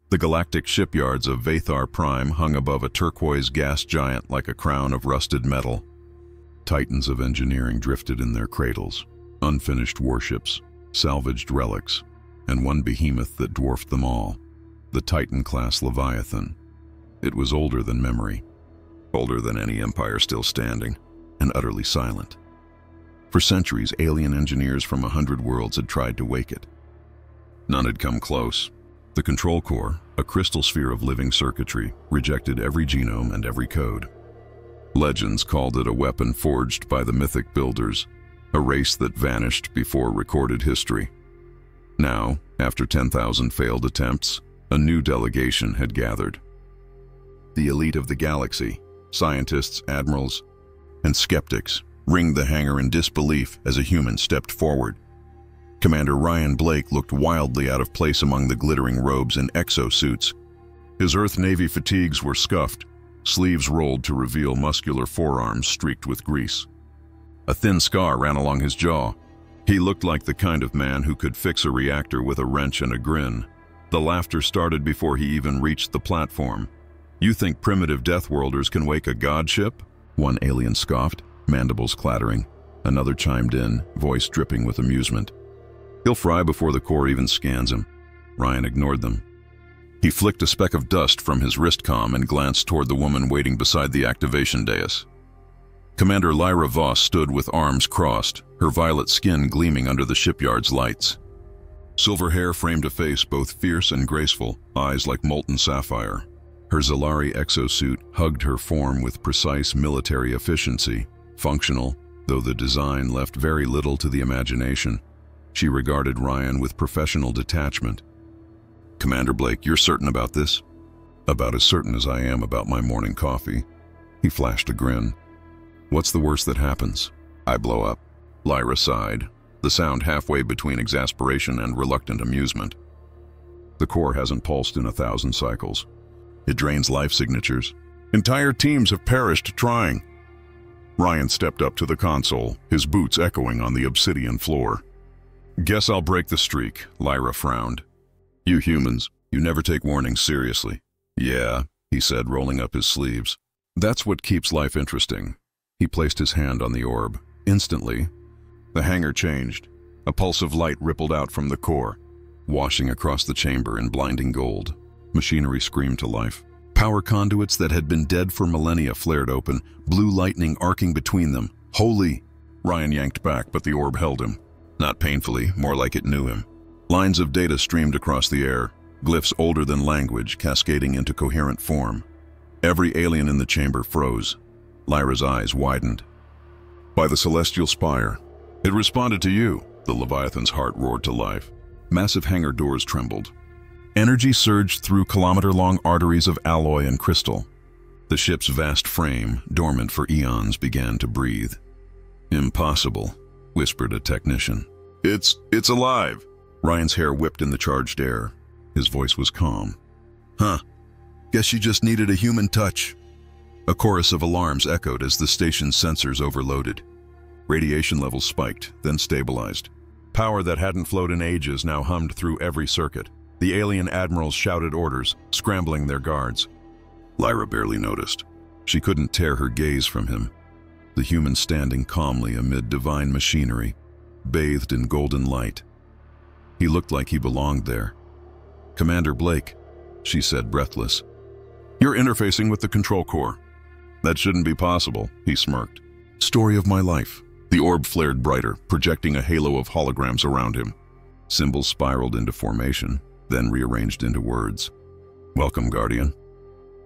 The galactic shipyards of Vathar Prime hung above a turquoise gas giant like a crown of rusted metal. Titans of engineering drifted in their cradles, unfinished warships, salvaged relics, and one behemoth that dwarfed them all, the Titan-Class Leviathan. It was older than memory, older than any empire still standing, and utterly silent. For centuries, alien engineers from 100 worlds had tried to wake it. None had come close. The control core, a crystal sphere of living circuitry, rejected every genome and every code. Legends called it a weapon forged by the mythic builders, a race that vanished before recorded history. Now, after 10,000 failed attempts, a new delegation had gathered. The elite of the galaxy, scientists, admirals, and skeptics, ringed the hangar in disbelief as a human stepped forward. Commander Ryan Blake looked wildly out of place among the glittering robes and exosuits. His Earth Navy fatigues were scuffed, sleeves rolled to reveal muscular forearms streaked with grease. A thin scar ran along his jaw. He looked like the kind of man who could fix a reactor with a wrench and a grin. The laughter started before he even reached the platform. "You think primitive deathworlders can wake a god ship?" One alien scoffed, mandibles clattering. Another chimed in, voice dripping with amusement. "He'll fry before the core even scans him." Ryan ignored them. He flicked a speck of dust from his wristcom and glanced toward the woman waiting beside the activation dais. Commander Lyra Voss stood with arms crossed, her violet skin gleaming under the shipyard's lights. Silver hair framed a face both fierce and graceful, eyes like molten sapphire. Her Zalari exosuit hugged her form with precise military efficiency, functional, though the design left very little to the imagination. She regarded Ryan with professional detachment. "Commander Blake, you're certain about this?" "About as certain as I am about my morning coffee." He flashed a grin. "What's the worst that happens?" "I blow up." Lyra sighed, the sound halfway between exasperation and reluctant amusement. "The core hasn't pulsed in 1,000 cycles. It drains life signatures. Entire teams have perished trying." Ryan stepped up to the console, his boots echoing on the obsidian floor. "Guess I'll break the streak," Lyra frowned. "You humans, you never take warnings seriously." "Yeah," he said, rolling up his sleeves. "That's what keeps life interesting." He placed his hand on the orb. Instantly, the hangar changed. A pulse of light rippled out from the core, washing across the chamber in blinding gold. Machinery screamed to life. Power conduits that had been dead for millennia flared open, blue lightning arcing between them. "Holy!" Ryan yanked back, but the orb held him. Not painfully, more like it knew him. Lines of data streamed across the air, glyphs older than language cascading into coherent form. Every alien in the chamber froze. Lyra's eyes widened. "By the celestial spire. It responded to you." The Leviathan's heart roared to life. Massive hangar doors trembled. Energy surged through kilometer-long arteries of alloy and crystal. The ship's vast frame, dormant for eons, began to breathe. "Impossible," whispered a technician. It's alive." Ryan's hair whipped in the charged air. His voice was calm. "Huh. Guess she just needed a human touch." A chorus of alarms echoed as the station's sensors overloaded. Radiation levels spiked, then stabilized. Power that hadn't flowed in ages now hummed through every circuit. The alien admirals shouted orders, scrambling their guards. Lyra barely noticed. She couldn't tear her gaze from him. The human standing calmly amid divine machinery, bathed in golden light. He looked like he belonged there. "Commander Blake," she said, breathless. "You're interfacing with the control core." "That shouldn't be possible," he smirked. "Story of my life." The orb flared brighter, projecting a halo of holograms around him. Symbols spiraled into formation, then rearranged into words. "Welcome, Guardian."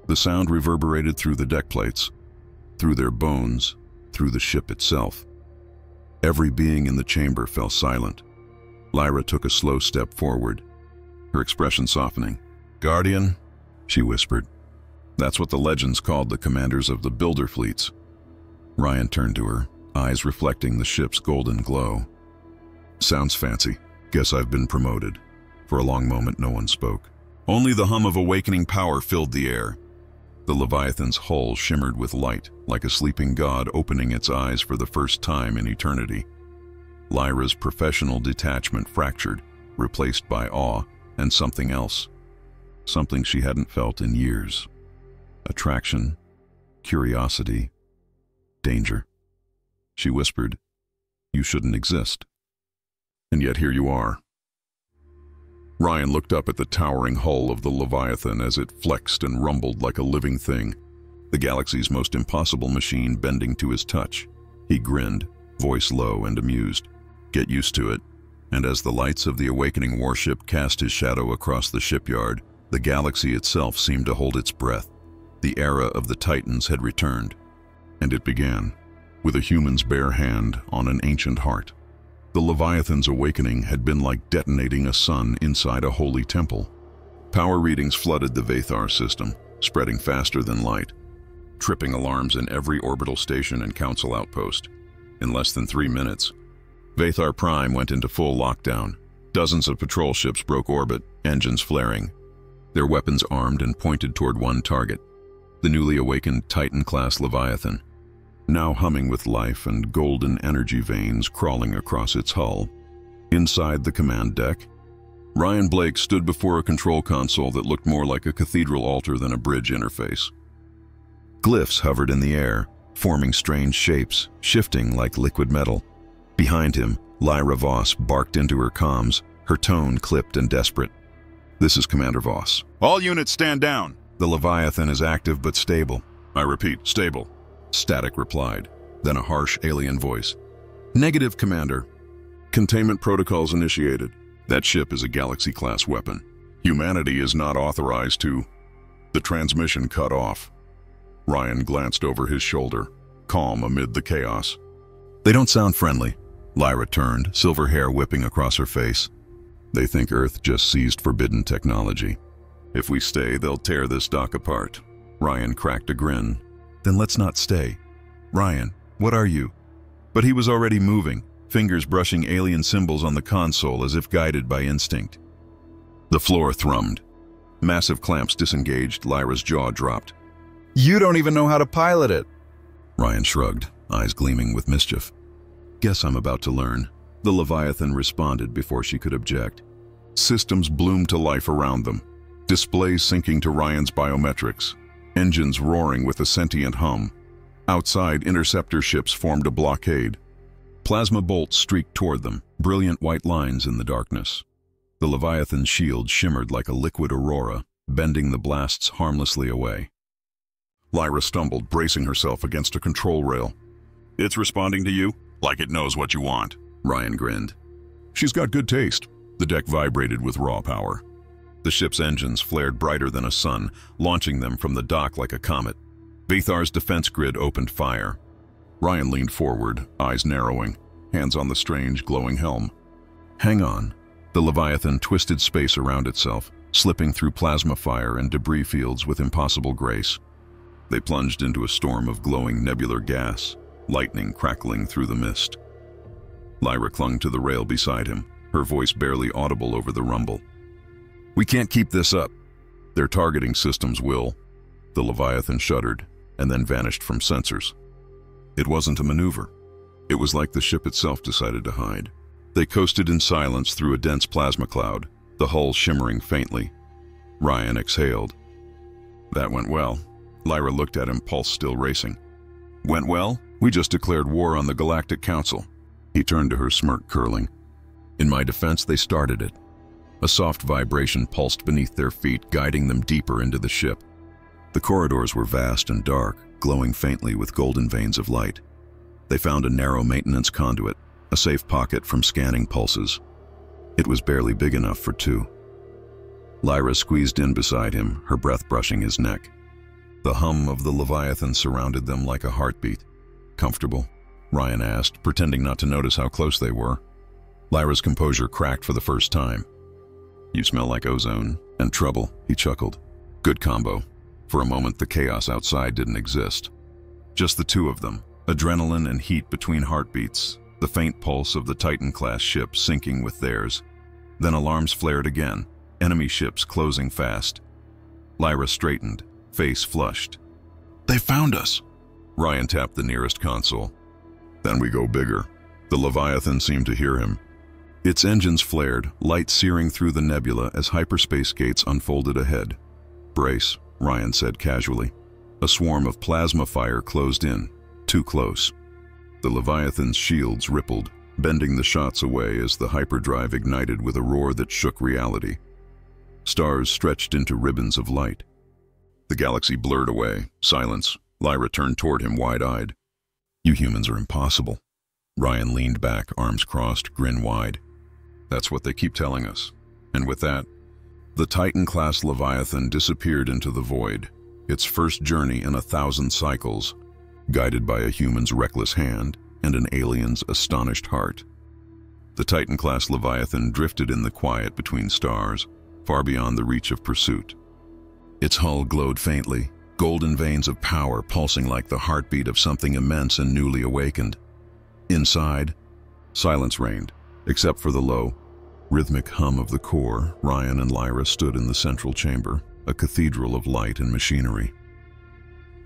The sound reverberated through the deck plates, through their bones, through the ship itself. Every being in the chamber fell silent. Lyra took a slow step forward, her expression softening. "Guardian," she whispered. "That's what the legends called the commanders of the builder fleets." Ryan turned to her, eyes reflecting the ship's golden glow. "Sounds fancy. Guess I've been promoted." For a long moment, no one spoke. Only the hum of awakening power filled the air. The Leviathan's hull shimmered with light, like a sleeping god opening its eyes for the first time in eternity. Lyra's professional detachment fractured, replaced by awe and something else. something she hadn't felt in years. Attraction, curiosity, danger. She whispered, "You shouldn't exist." And yet here you are. Ryan looked up at the towering hull of the Leviathan as it flexed and rumbled like a living thing, the galaxy's most impossible machine bending to his touch. He grinned, voice low and amused. "Get used to it." And as the lights of the awakening warship cast his shadow across the shipyard, the galaxy itself seemed to hold its breath. The era of the Titans had returned. And it began, with a human's bare hand on an ancient heart. The Leviathan's awakening had been like detonating a sun inside a holy temple. Power readings flooded the Vathar system, spreading faster than light, tripping alarms in every orbital station and council outpost. In less than 3 minutes, Vathar Prime went into full lockdown. Dozens of patrol ships broke orbit, engines flaring, their weapons armed and pointed toward one target, the newly awakened Titan-Class Leviathan, now humming with life and golden energy veins crawling across its hull. Inside the command deck, Ryan Blake stood before a control console that looked more like a cathedral altar than a bridge interface. Glyphs hovered in the air, forming strange shapes, shifting like liquid metal. Behind him, Lyra Voss barked into her comms, her tone clipped and desperate. "This is Commander Voss. All units stand down. The Leviathan is active but stable." "I repeat, stable," Static replied, then a harsh alien voice. "Negative, Commander. Containment protocols initiated. That ship is a Galaxy-class weapon. Humanity is not authorized to..." The transmission cut off. Ryan glanced over his shoulder, calm amid the chaos. "They don't sound friendly." Lyra turned, silver hair whipping across her face. "They think Earth just seized forbidden technology. If we stay, they'll tear this dock apart." Ryan cracked a grin. "Then let's not stay. Ryan, what are you?" But he was already moving, fingers brushing alien symbols on the console as if guided by instinct. The floor thrummed. Massive clamps disengaged, Lyra's jaw dropped. "You don't even know how to pilot it!" Ryan shrugged, eyes gleaming with mischief. "Guess I'm about to learn." The Leviathan responded before she could object. Systems bloomed to life around them, displays syncing to Ryan's biometrics, engines roaring with a sentient hum. Outside, interceptor ships formed a blockade. Plasma bolts streaked toward them, brilliant white lines in the darkness. The Leviathan's shield shimmered like a liquid aurora, bending the blasts harmlessly away. Lyra stumbled, bracing herself against a control rail. "It's responding to you, like it knows what you want." Ryan grinned. "She's got good taste." The deck vibrated with raw power. The ship's engines flared brighter than a sun, launching them from the dock like a comet. Vathar's defense grid opened fire. Ryan leaned forward, eyes narrowing, hands on the strange, glowing helm. "Hang on." The Leviathan twisted space around itself, slipping through plasma fire and debris fields with impossible grace. They plunged into a storm of glowing nebular gas, lightning crackling through the mist. Lyra clung to the rail beside him, her voice barely audible over the rumble. "We can't keep this up." "Their targeting systems will." The Leviathan shuddered, and then vanished from sensors. It wasn't a maneuver. It was like the ship itself decided to hide. They coasted in silence through a dense plasma cloud, the hull shimmering faintly. Ryan exhaled. "That went well." Lyra looked at him, pulse still racing. "Went well? We just declared war on the Galactic Council." He turned to her, smirk curling. "In my defense, they started it." A soft vibration pulsed beneath their feet, guiding them deeper into the ship. The corridors were vast and dark, glowing faintly with golden veins of light. They found a narrow maintenance conduit, a safe pocket from scanning pulses. It was barely big enough for two. Lyra squeezed in beside him, her breath brushing his neck. The hum of the Leviathan surrounded them like a heartbeat. "Comfortable?" Ryan asked, pretending not to notice how close they were. Lyra's composure cracked for the first time. "You smell like ozone and trouble," he chuckled. "Good combo." For a moment, the chaos outside didn't exist. Just the two of them, adrenaline and heat between heartbeats, the faint pulse of the Titan-class ship syncing with theirs. Then alarms flared again, enemy ships closing fast. Lyra straightened, face flushed. "They found us!" Ryan tapped the nearest console. "Then we go bigger." The Leviathan seemed to hear him. Its engines flared, light searing through the nebula as hyperspace gates unfolded ahead. "Brace," Ryan said casually. A swarm of plasma fire closed in, too close. The Leviathan's shields rippled, bending the shots away as the hyperdrive ignited with a roar that shook reality. Stars stretched into ribbons of light. The galaxy blurred away. Silence. Lyra turned toward him wide-eyed. "You humans are impossible." Ryan leaned back, arms crossed, grin wide. "That's what they keep telling us." And with that, the Titan-Class Leviathan disappeared into the void, its first journey in 1,000 cycles, guided by a human's reckless hand and an alien's astonished heart. The Titan-Class Leviathan drifted in the quiet between stars, far beyond the reach of pursuit. Its hull glowed faintly, golden veins of power pulsing like the heartbeat of something immense and newly awakened. Inside, silence reigned, except for the low, rhythmic hum of the core. Ryan and Lyra stood in the central chamber, a cathedral of light and machinery.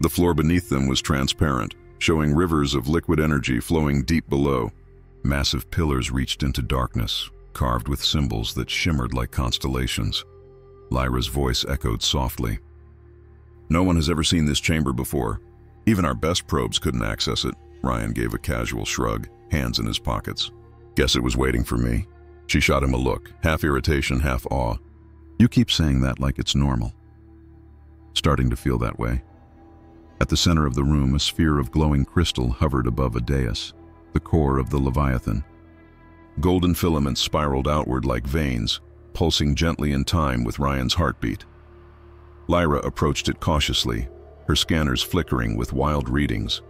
The floor beneath them was transparent, showing rivers of liquid energy flowing deep below. Massive pillars reached into darkness, carved with symbols that shimmered like constellations. Lyra's voice echoed softly. "No one has ever seen this chamber before. Even our best probes couldn't access it." Ryan gave a casual shrug, hands in his pockets. "Guess it was waiting for me." She shot him a look, half irritation, half awe. "You keep saying that like it's normal." Starting to feel that way. At the center of the room, a sphere of glowing crystal hovered above a dais, the core of the Leviathan. Golden filaments spiraled outward like veins, pulsing gently in time with Ryan's heartbeat. Lyra approached it cautiously, her scanners flickering with wild readings.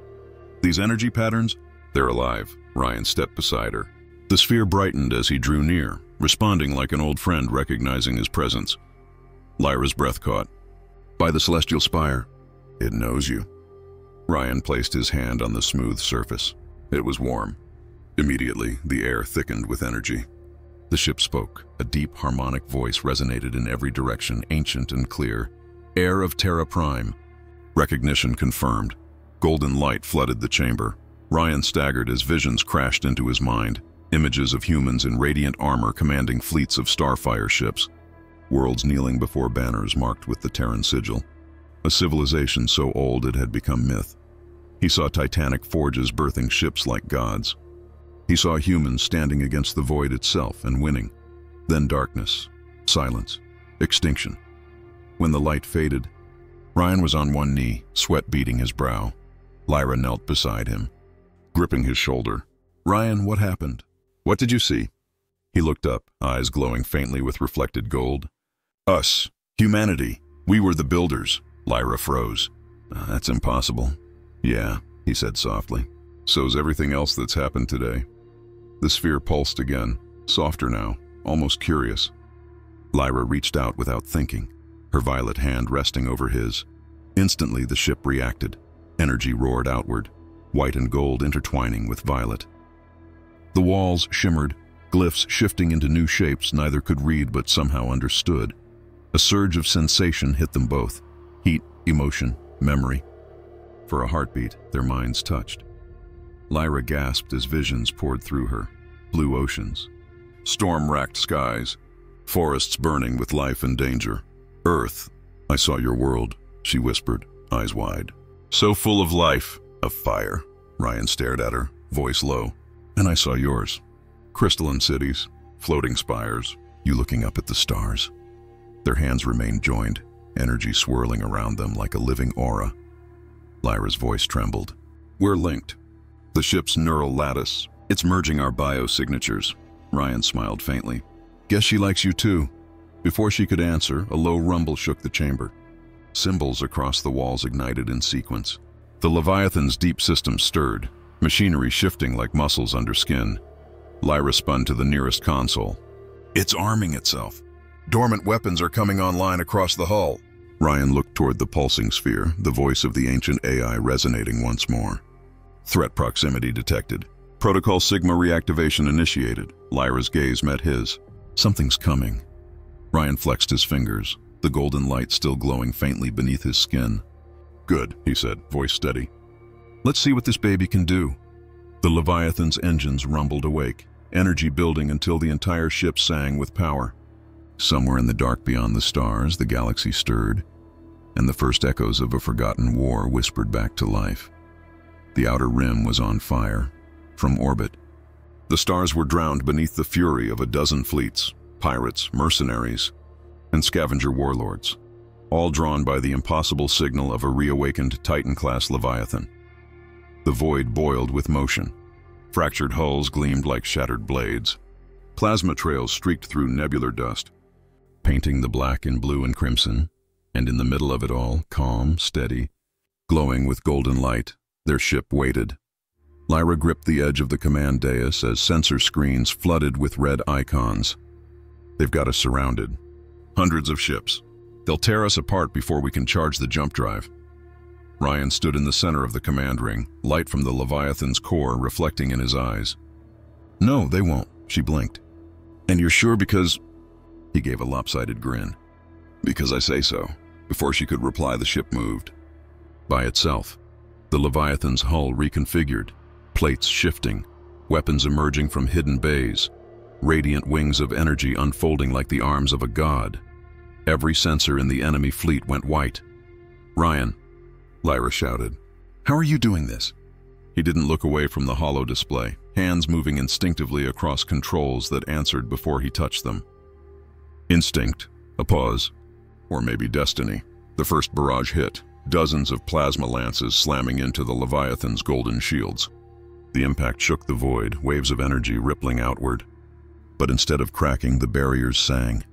"These energy patterns? They're alive." Ryan stepped beside her. The sphere brightened as he drew near, responding like an old friend recognizing his presence. Lyra's breath caught. "By the celestial spire." "It knows you." Ryan placed his hand on the smooth surface. It was warm. Immediately, the air thickened with energy. The ship spoke. A deep, harmonic voice resonated in every direction, ancient and clear. "Heir of Terra Prime." Recognition confirmed. Golden light flooded the chamber. Ryan staggered as visions crashed into his mind. Images of humans in radiant armor commanding fleets of starfire ships. Worlds kneeling before banners marked with the Terran sigil. A civilization so old it had become myth. He saw titanic forges birthing ships like gods. He saw humans standing against the void itself and winning. Then darkness, silence, extinction. When the light faded, Ryan was on one knee, sweat beading his brow. Lyra knelt beside him, gripping his shoulder. "Ryan, what happened? What did you see?" He looked up, eyes glowing faintly with reflected gold. "Us, humanity, we were the builders." Lyra froze. "That's impossible." "Yeah," he said softly. "So's everything else that's happened today." The sphere pulsed again, softer now, almost curious. Lyra reached out without thinking, her violet hand resting over his. Instantly the ship reacted. Energy roared outward, white and gold intertwining with violet. The walls shimmered, glyphs shifting into new shapes neither could read but somehow understood. A surge of sensation hit them both. Heat, emotion, memory. For a heartbeat, their minds touched. Lyra gasped as visions poured through her. Blue oceans, storm-racked skies, forests burning with life and danger. "Earth, I saw your world," she whispered, eyes wide. "So full of life, of fire." Ryan stared at her, voice low. "And I saw yours. Crystalline cities, floating spires, you looking up at the stars." Their hands remained joined, energy swirling around them like a living aura. Lyra's voice trembled. "We're linked. The ship's neural lattice, it's merging our biosignatures." Ryan smiled faintly. "Guess she likes you too." Before she could answer, a low rumble shook the chamber. Symbols across the walls ignited in sequence. The Leviathan's deep system stirred, machinery shifting like muscles under skin. Lyra spun to the nearest console. "It's arming itself. Dormant weapons are coming online across the hull." Ryan looked toward the pulsing sphere, the voice of the ancient AI resonating once more. Threat proximity detected. Protocol Sigma reactivation initiated. Lyra's gaze met his. "Something's coming." Ryan flexed his fingers, the golden light still glowing faintly beneath his skin. "Good," he said, voice steady. "Let's see what this baby can do." The Leviathan's engines rumbled awake, energy building until the entire ship sang with power. Somewhere in the dark beyond the stars, the galaxy stirred, and the first echoes of a forgotten war whispered back to life. The outer rim was on fire, from orbit. The stars were drowned beneath the fury of a dozen fleets, pirates, mercenaries, and scavenger warlords, all drawn by the impossible signal of a reawakened Titan-Class Leviathan. The void boiled with motion. Fractured hulls gleamed like shattered blades. Plasma trails streaked through nebular dust, painting the black in blue and crimson, and in the middle of it all, calm, steady, glowing with golden light, their ship waited. Lyra gripped the edge of the command dais as sensor screens flooded with red icons. They've got us surrounded. Hundreds of ships. They'll tear us apart before we can charge the jump drive. Ryan stood in the center of the command ring, light from the Leviathan's core reflecting in his eyes. "No, they won't," she blinked. "And you're sure because—" He gave a lopsided grin. "Because I say so." Before she could reply, the ship moved. By itself. The Leviathan's hull reconfigured, plates shifting, weapons emerging from hidden bays, radiant wings of energy unfolding like the arms of a god. Every sensor in the enemy fleet went white. "Ryan," Lyra shouted. "How are you doing this?" He didn't look away from the hollow display, hands moving instinctively across controls that answered before he touched them. Instinct, a pause, or maybe destiny. The first barrage hit, dozens of plasma lances slamming into the Leviathan's golden shields. The impact shook the void, waves of energy rippling outward. But instead of cracking, the barriers sang.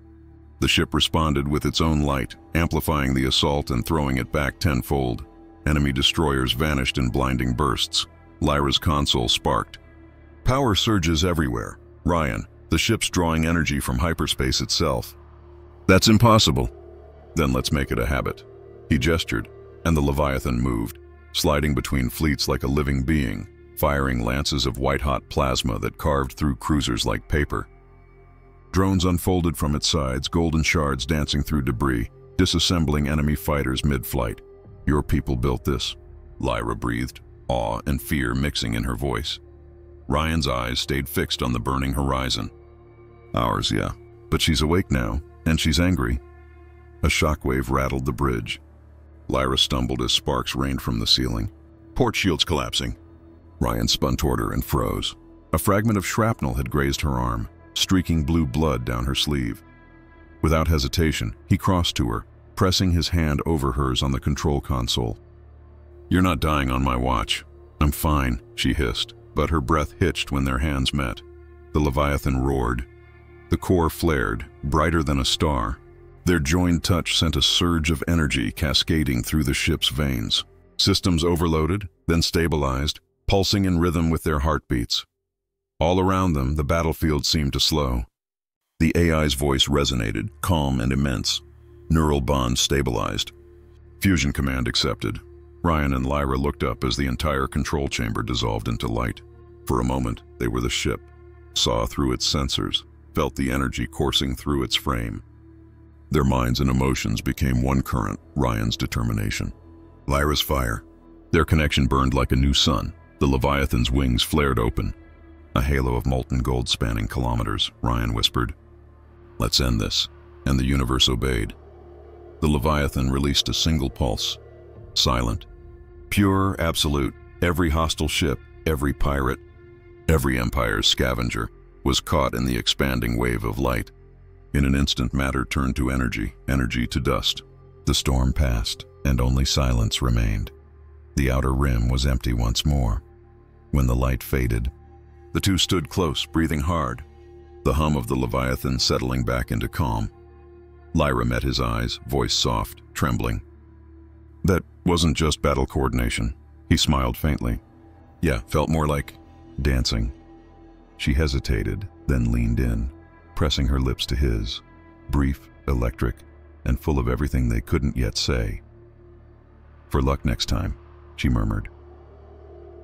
The ship responded with its own light, amplifying the assault and throwing it back tenfold. Enemy destroyers vanished in blinding bursts. Lyra's console sparked. Power surges everywhere. "Ryan, the ship's drawing energy from hyperspace itself." "That's impossible." "Then let's make it a habit." He gestured, and the Leviathan moved, sliding between fleets like a living being, firing lances of white-hot plasma that carved through cruisers like paper. Drones unfolded from its sides, golden shards dancing through debris, disassembling enemy fighters mid-flight. "Your people built this," Lyra breathed, awe and fear mixing in her voice. Ryan's eyes stayed fixed on the burning horizon. "Ours, yeah. But she's awake now, and she's angry." A shockwave rattled the bridge. Lyra stumbled as sparks rained from the ceiling. "Port shields collapsing." Ryan spun toward her and froze. A fragment of shrapnel had grazed her arm, streaking blue blood down her sleeve. Without hesitation, he crossed to her, pressing his hand over hers on the control console. "You're not dying on my watch." "I'm fine," she hissed, but her breath hitched when their hands met. The Leviathan roared. The core flared, brighter than a star. Their joined touch sent a surge of energy cascading through the ship's veins. Systems overloaded, then stabilized, pulsing in rhythm with their heartbeats. All around them, the battlefield seemed to slow. The AI's voice resonated, calm and immense. Neural bonds stabilized. Fusion command accepted. Ryan and Lyra looked up as the entire control chamber dissolved into light. For a moment, they were the ship, saw through its sensors, felt the energy coursing through its frame. Their minds and emotions became one current, Ryan's determination. Lyra's fire. Their connection burned like a new sun. The Leviathan's wings flared open. A halo of molten gold spanning kilometers, Ryan whispered. "Let's end this." And the universe obeyed. The Leviathan released a single pulse. Silent. Pure, absolute. Every hostile ship, every pirate, every empire's scavenger was caught in the expanding wave of light. In an instant, matter turned to energy, energy to dust. The storm passed, and only silence remained. The outer rim was empty once more. When the light faded, the two stood close, breathing hard, the hum of the Leviathan settling back into calm. Lyra met his eyes, voice soft, trembling. "That wasn't just battle coordination." He smiled faintly. "Yeah, felt more like dancing." She hesitated, then leaned in, pressing her lips to his, brief, electric, and full of everything they couldn't yet say. "For luck next time," she murmured.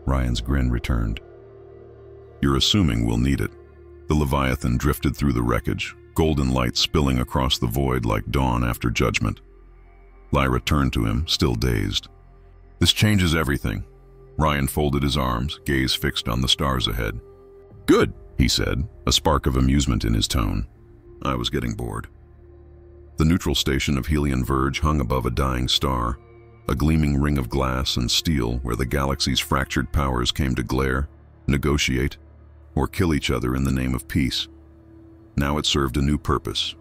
Ryan's grin returned. "You're assuming we'll need it." The Leviathan drifted through the wreckage, golden light spilling across the void like dawn after judgment. Lyra turned to him, still dazed. "This changes everything." Ryan folded his arms, gaze fixed on the stars ahead. "Good," he said, a spark of amusement in his tone. I was getting bored. The neutral station of Helion Verge hung above a dying star, a gleaming ring of glass and steel where the galaxy's fractured powers came to glare, negotiate, or kill each other in the name of peace. Now it served a new purpose: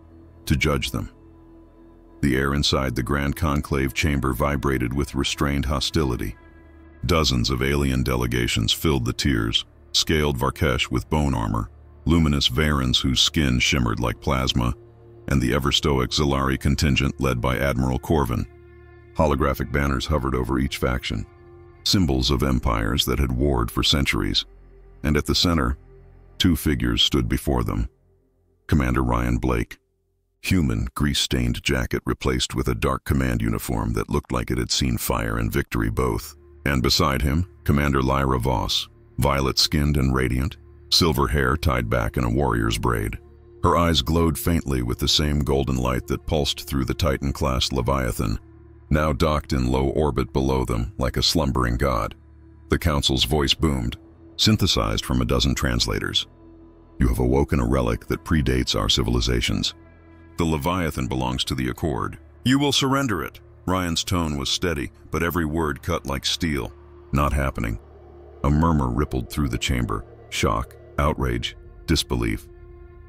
to judge them. The air inside the Grand Conclave chamber vibrated with restrained hostility. Dozens of alien delegations filled the tiers, scaled Varkesh with bone armor, luminous Varans whose skin shimmered like plasma, and the ever-stoic Zalari contingent led by Admiral Corvin. Holographic banners hovered over each faction, symbols of empires that had warred for centuries, and at the center, two figures stood before them. Commander Ryan Blake, human, grease-stained jacket replaced with a dark command uniform that looked like it had seen fire and victory both. And beside him, Commander Lyra Voss, violet-skinned and radiant, silver hair tied back in a warrior's braid. Her eyes glowed faintly with the same golden light that pulsed through the Titan-Class Leviathan, now docked in low orbit below them like a slumbering god. The Council's voice boomed, synthesized from a dozen translators. You have awoken a relic that predates our civilizations. The Leviathan belongs to the Accord. You will surrender it. Ryan's tone was steady, but every word cut like steel. Not happening. A murmur rippled through the chamber. Shock, outrage, disbelief.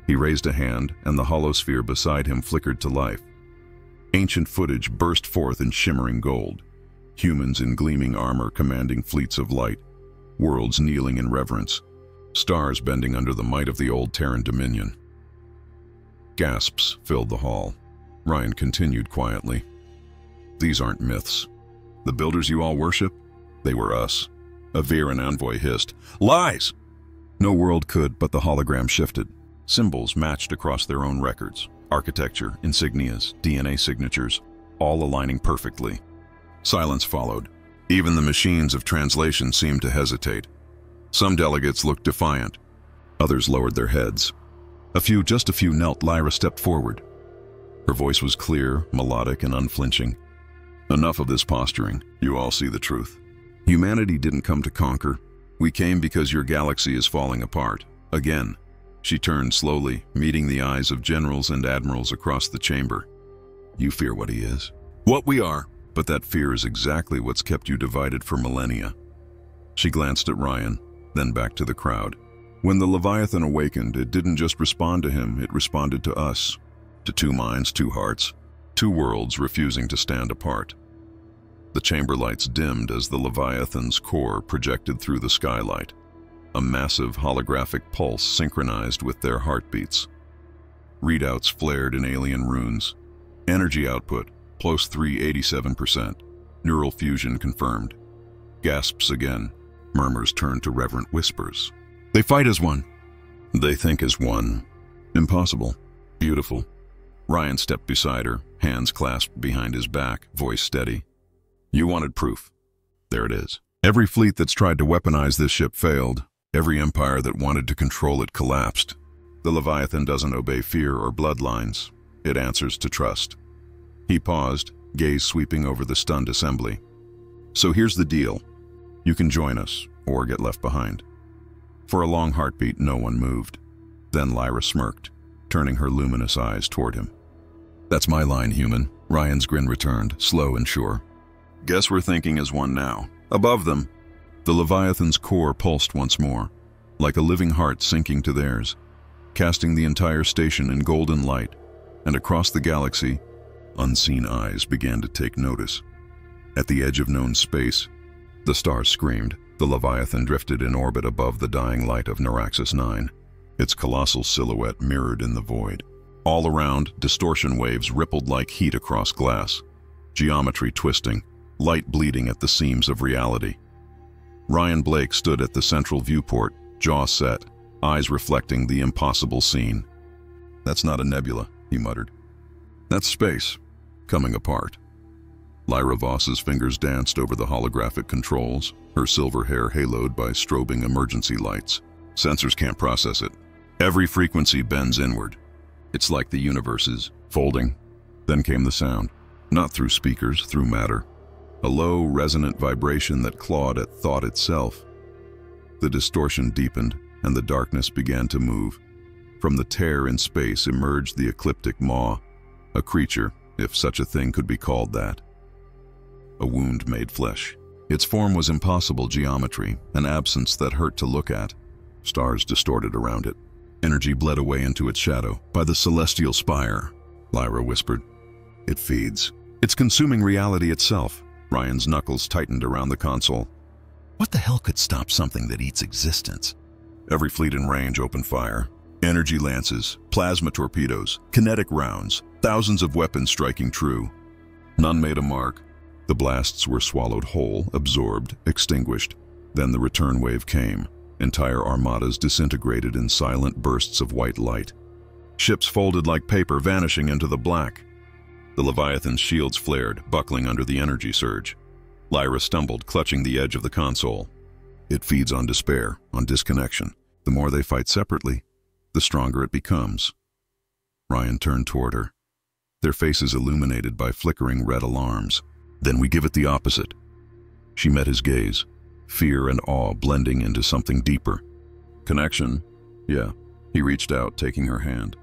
He raised a hand, and the holosphere beside him flickered to life. Ancient footage burst forth in shimmering gold. Humans in gleaming armor commanding fleets of light. Worlds kneeling in reverence. Stars bending under the might of the old Terran dominion. Gasps filled the hall. Ryan continued quietly. These aren't myths. The builders you all worship? They were us. A Viren envoy hissed. Lies! No world could, but the hologram shifted. Symbols matched across their own records. Architecture, insignias, DNA signatures, all aligning perfectly. Silence followed. Even the machines of translation seemed to hesitate. Some delegates looked defiant. Others lowered their heads. Just a few knelt. Lyra stepped forward. Her voice was clear, melodic, and unflinching. Enough of this posturing. You all see the truth. Humanity didn't come to conquer. We came because your galaxy is falling apart. Again. She turned slowly, meeting the eyes of generals and admirals across the chamber. You fear what he is. What we are. But that fear is exactly what's kept you divided for millennia. She glanced at Ryan, then back to the crowd. When the Leviathan awakened, it didn't just respond to him, it responded to us. To two minds, two hearts, two worlds refusing to stand apart. The chamber lights dimmed as the Leviathan's core projected through the skylight. A massive holographic pulse synchronized with their heartbeats. Readouts flared in alien runes. Energy output, plus 387%. Neural fusion confirmed. Gasps again. Murmurs turned to reverent whispers. They fight as one. They think as one. Impossible. Beautiful. Ryan stepped beside her, hands clasped behind his back, voice steady. You wanted proof. There it is. Every fleet that's tried to weaponize this ship failed. Every empire that wanted to control it collapsed. The Leviathan doesn't obey fear or bloodlines. It answers to trust. He paused, gaze sweeping over the stunned assembly. So here's the deal. You can join us, or get left behind. For a long heartbeat, no one moved. Then Lyra smirked, turning her luminous eyes toward him. That's my line, human. Ryan's grin returned, slow and sure. Guess we're thinking as one now. Above them. The Leviathan's core pulsed once more, like a living heart sinking to theirs, casting the entire station in golden light, and across the galaxy, unseen eyes began to take notice. At the edge of known space, the stars screamed. The Leviathan drifted in orbit above the dying light of Naraxis 9, its colossal silhouette mirrored in the void. All around, distortion waves rippled like heat across glass, geometry twisting, light bleeding at the seams of reality. Ryan Blake stood at the central viewport, jaw set, eyes reflecting the impossible scene. That's not a nebula, he muttered. That's space, coming apart. Lyra Voss's fingers danced over the holographic controls, her silver hair haloed by strobing emergency lights. Sensors can't process it. Every frequency bends inward. It's like the universe is folding. Then came the sound, not through speakers, through matter. A low, resonant vibration that clawed at thought itself. The distortion deepened, and the darkness began to move. From the tear in space emerged the ecliptic maw, a creature, if such a thing could be called that. A wound made flesh. Its form was impossible geometry, an absence that hurt to look at. Stars distorted around it. Energy bled away into its shadow. By the celestial spire, Lyra whispered. It feeds. It's consuming reality itself. Ryan's knuckles tightened around the console. What the hell could stop something that eats existence? Every fleet in range opened fire. Energy lances, plasma torpedoes, kinetic rounds, thousands of weapons striking true. None made a mark. The blasts were swallowed whole, absorbed, extinguished. Then the return wave came. Entire armadas disintegrated in silent bursts of white light. Ships folded like paper, vanishing into the black. The Leviathan's shields flared, buckling under the energy surge. Lyra stumbled, clutching the edge of the console. It feeds on despair, on disconnection. The more they fight separately, the stronger it becomes. Ryan turned toward her, their faces illuminated by flickering red alarms. Then we give it the opposite. She met his gaze, fear and awe blending into something deeper. Connection? Yeah. He reached out, taking her hand.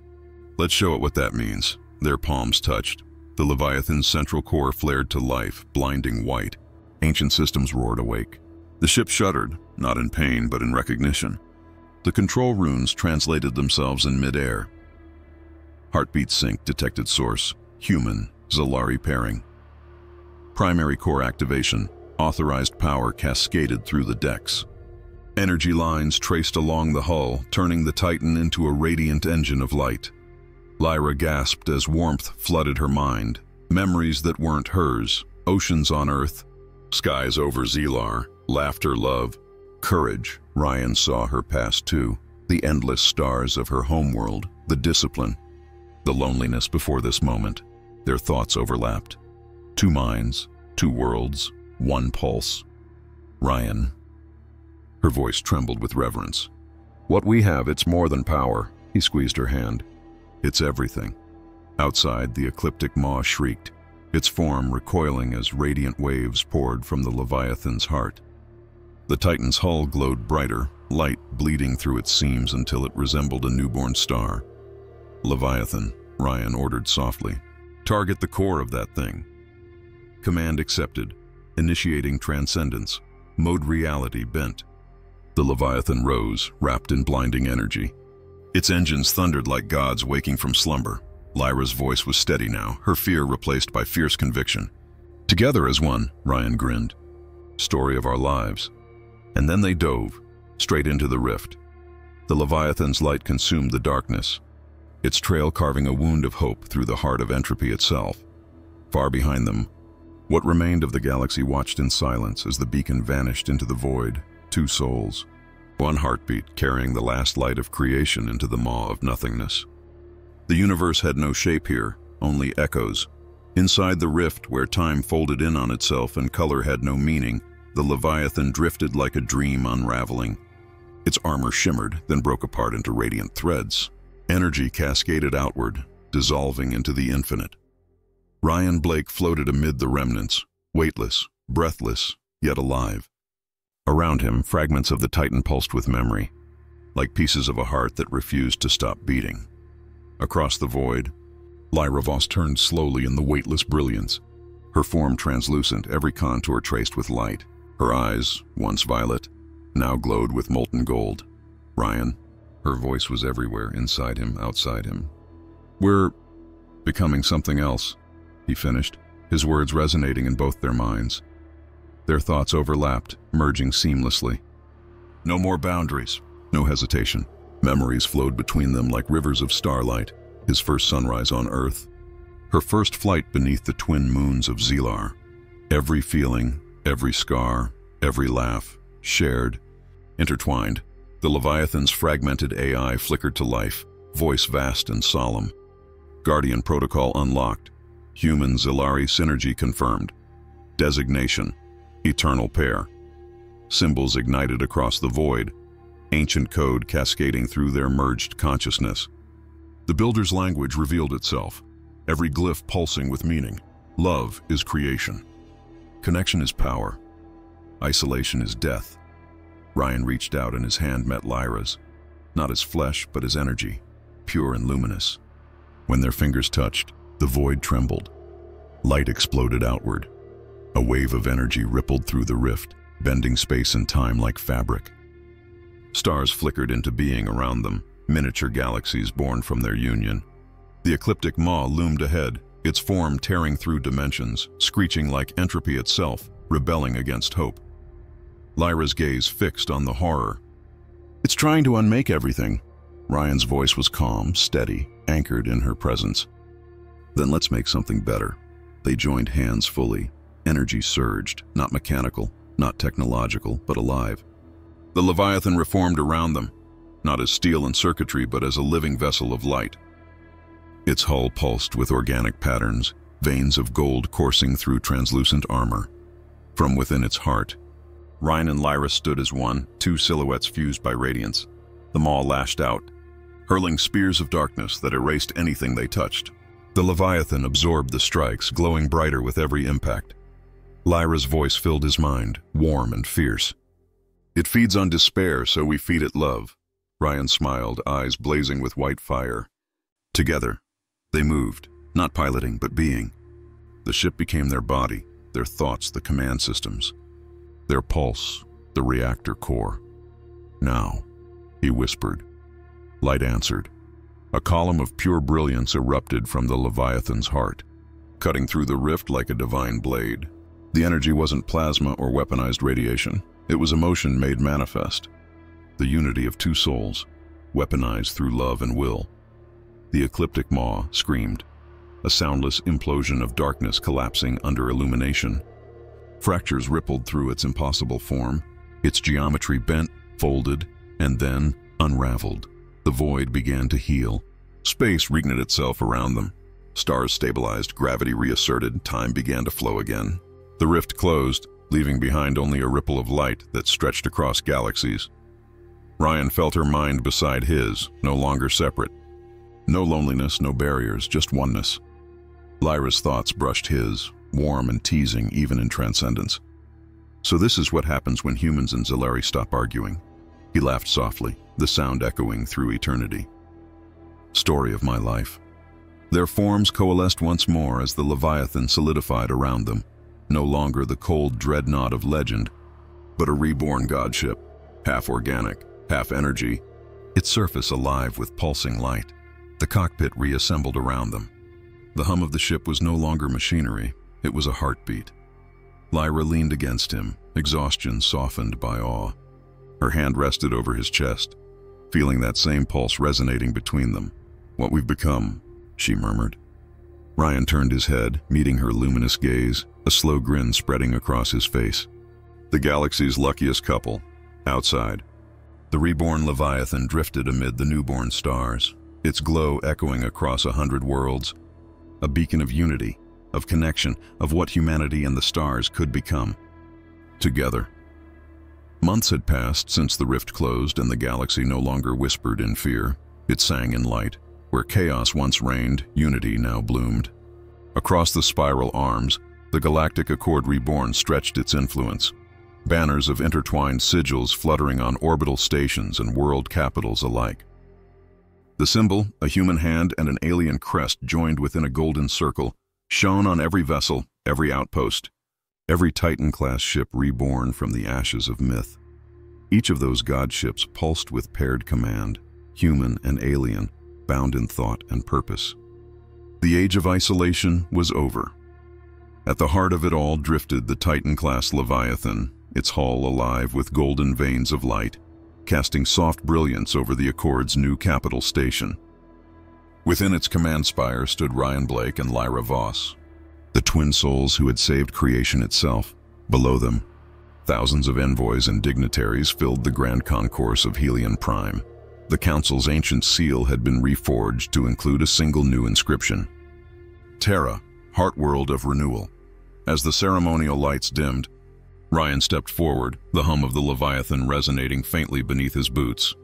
Let's show it what that means. Their palms touched. The Leviathan's central core flared to life, blinding white. Ancient systems roared awake. The ship shuddered, not in pain, but in recognition. The control runes translated themselves in midair. Heartbeat sync detected source. Human, Zalari pairing. Primary core activation. Authorized power cascaded through the decks. Energy lines traced along the hull, turning the Titan into a radiant engine of light. Lyra gasped as warmth flooded her mind. Memories that weren't hers. Oceans on Earth. Skies over Zelar. Laughter, love. Courage. Ryan saw her pass too. The endless stars of her homeworld. The discipline. The loneliness before this moment. Their thoughts overlapped. Two minds. Two worlds. One pulse. Ryan. Her voice trembled with reverence. What we have, it's more than power. He squeezed her hand. It's everything. Outside, the ecliptic maw shrieked, its form recoiling as radiant waves poured from the Leviathan's heart. The Titan's hull glowed brighter, light bleeding through its seams until it resembled a newborn star. Leviathan, Ryan ordered softly. Target the core of that thing. Command accepted. Initiating transcendence. Mode reality bent. The Leviathan rose, wrapped in blinding energy. Its engines thundered like gods waking from slumber. Lyra's voice was steady now, her fear replaced by fierce conviction. Together as one, Ryan grinned. Story of our lives. And then they dove, straight into the rift. The Leviathan's light consumed the darkness, its trail carving a wound of hope through the heart of entropy itself. Far behind them, what remained of the galaxy watched in silence as the beacon vanished into the void. Two souls. One heartbeat carrying the last light of creation into the maw of nothingness. The universe had no shape here, only echoes. Inside the rift where time folded in on itself and color had no meaning, the Leviathan drifted like a dream unraveling. Its armor shimmered, then broke apart into radiant threads. Energy cascaded outward, dissolving into the infinite. Ryan Blake floated amid the remnants, weightless, breathless, yet alive. Around him, fragments of the Titan pulsed with memory, like pieces of a heart that refused to stop beating. Across the void, Lyra Voss turned slowly in the weightless brilliance, her form translucent, every contour traced with light. Her eyes, once violet, now glowed with molten gold. Ryan, her voice was everywhere, inside him, outside him. We're becoming something else, he finished, his words resonating in both their minds. Their thoughts overlapped, merging seamlessly. No more boundaries, no hesitation. Memories flowed between them like rivers of starlight, his first sunrise on Earth, her first flight beneath the twin moons of Zelar. Every feeling, every scar, every laugh, shared, intertwined. The Leviathan's fragmented AI flickered to life, voice vast and solemn. Guardian protocol unlocked. Human Zalari synergy confirmed. Designation. Eternal pair. Symbols ignited across the void, ancient code cascading through their merged consciousness. The builder's language revealed itself, every glyph pulsing with meaning. Love is creation. Connection is power. Isolation is death. Ryan reached out and his hand met Lyra's. not as flesh but as energy, pure and luminous. When their fingers touched, the void trembled. Light exploded outward. A wave of energy rippled through the rift, bending space and time like fabric. Stars flickered into being around them, miniature galaxies born from their union. The ecliptic maw loomed ahead, its form tearing through dimensions, screeching like entropy itself, rebelling against hope. Lyra's gaze fixed on the horror. "It's trying to unmake everything." Ryan's voice was calm, steady, anchored in her presence. "Then let's make something better." They joined hands fully. Energy surged, not mechanical, not technological, but alive. The Leviathan reformed around them, not as steel and circuitry, but as a living vessel of light. Its hull pulsed with organic patterns, veins of gold coursing through translucent armor. From within its heart, Ryan and Lyra stood as one, two silhouettes fused by radiance. The maw lashed out, hurling spears of darkness that erased anything they touched. The Leviathan absorbed the strikes, glowing brighter with every impact. Lyra's voice filled his mind, warm and fierce. "It feeds on despair, so we feed it love." Ryan smiled, eyes blazing with white fire. Together, they moved, not piloting, but being. The ship became their body, their thoughts the command systems, their pulse the reactor core. "Now," he whispered. Light answered. A column of pure brilliance erupted from the Leviathan's heart, cutting through the rift like a divine blade. The energy wasn't plasma or weaponized radiation. It was emotion made manifest. The unity of two souls, weaponized through love and will. The ecliptic maw screamed, a soundless implosion of darkness collapsing under illumination. Fractures rippled through its impossible form. Its geometry bent, folded, and then unraveled. The void began to heal. Space reignited itself around them. Stars stabilized, gravity reasserted, time began to flow again. The rift closed, leaving behind only a ripple of light that stretched across galaxies. Ryan felt her mind beside his, no longer separate. No loneliness, no barriers, just oneness. Lyra's thoughts brushed his, warm and teasing even in transcendence. "So this is what happens when humans and Zalari stop arguing." He laughed softly, the sound echoing through eternity. "Story of my life." Their forms coalesced once more as the Leviathan solidified around them. No longer the cold dreadnought of legend, but a reborn godship, half organic, half energy, its surface alive with pulsing light. The cockpit reassembled around them. The hum of the ship was no longer machinery, it was a heartbeat. Lyra leaned against him, exhaustion softened by awe. Her hand rested over his chest, feeling that same pulse resonating between them. "What we've become," she murmured. Ryan turned his head, meeting her luminous gaze, a slow grin spreading across his face. The galaxy's luckiest couple, outside. The reborn Leviathan drifted amid the newborn stars, its glow echoing across 100 worlds, a beacon of unity, of connection, of what humanity and the stars could become. Together. Months had passed since the rift closed and the galaxy no longer whispered in fear. It sang in light. Where chaos once reigned, unity now bloomed. Across the spiral arms, the galactic accord reborn stretched its influence. Banners of intertwined sigils fluttering on orbital stations and world capitals alike. The symbol, a human hand and an alien crest joined within a golden circle, shone on every vessel, every outpost, every Titan-class ship reborn from the ashes of myth. Each of those godships pulsed with paired command, human and alien, bound in thought and purpose. The age of isolation was over. At the heart of it all drifted the Titan-Class Leviathan, its hull alive with golden veins of light, casting soft brilliance over the Accord's new capital station. Within its command spire stood Ryan Blake and Lyra Voss, the twin souls who had saved creation itself. Below them, thousands of envoys and dignitaries filled the grand concourse of Helion Prime. The Council's ancient seal had been reforged to include a single new inscription. Terra, Heartworld of Renewal. As the ceremonial lights dimmed, Ryan stepped forward, the hum of the Leviathan resonating faintly beneath his boots.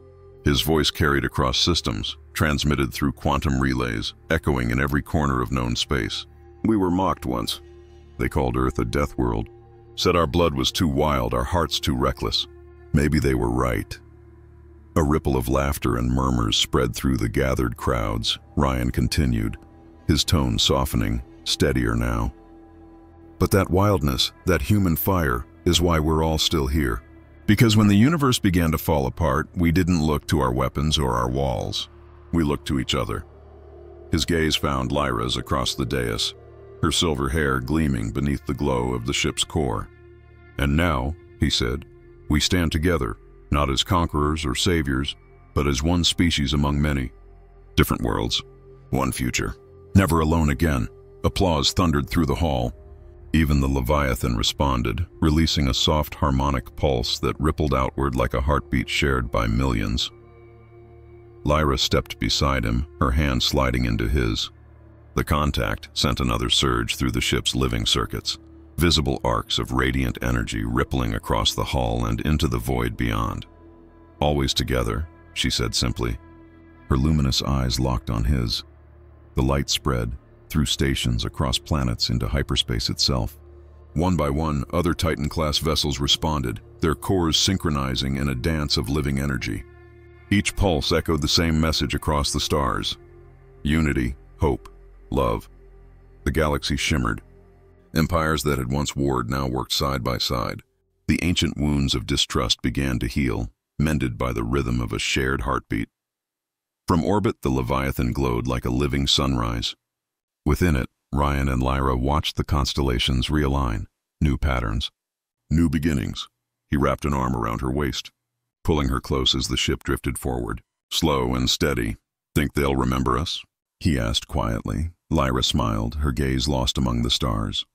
His voice carried across systems, transmitted through quantum relays, echoing in every corner of known space. "We were mocked once. They called Earth a death world. Said our blood was too wild, our hearts too reckless. Maybe they were right. A ripple of laughter and murmurs spread through the gathered crowds. Ryan continued, his tone softening, steadier now. But that wildness, that human fire, is why we're all still here. Because when the universe began to fall apart, we didn't look to our weapons or our walls. We looked to each other. His gaze found Lyra's across the dais, her silver hair gleaming beneath the glow of the ship's core. And now, he said, we stand together, not as conquerors or saviors, but as one species among many. Different worlds, one future. Never alone again. Applause thundered through the hall. Even the Leviathan responded, releasing a soft harmonic pulse that rippled outward like a heartbeat shared by millions. Lyra stepped beside him, her hand sliding into his. The contact sent another surge through the ship's living circuits, visible arcs of radiant energy rippling across the hull and into the void beyond. Always together, she said simply. Her luminous eyes locked on his. The light spread, through stations across planets into hyperspace itself. One by one, other Titan-class vessels responded, their cores synchronizing in a dance of living energy. Each pulse echoed the same message across the stars. Unity, hope, love. The galaxy shimmered. Empires that had once warred now worked side by side. The ancient wounds of distrust began to heal, mended by the rhythm of a shared heartbeat. From orbit, the Leviathan glowed like a living sunrise. Within it, Ryan and Lyra watched the constellations realign, new patterns, new beginnings. He wrapped an arm around her waist, pulling her close as the ship drifted forward. Slow and steady. Think they'll remember us? He asked quietly. Lyra smiled, her gaze lost among the stars.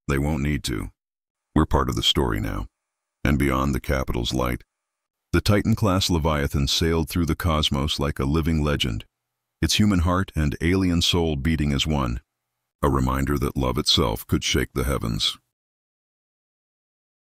They won't need to. We're part of the story now. And beyond the capital's light, the Titan-Class Leviathan sailed through the cosmos like a living legend, its human heart and alien soul beating as one, a reminder that love itself could shake the heavens.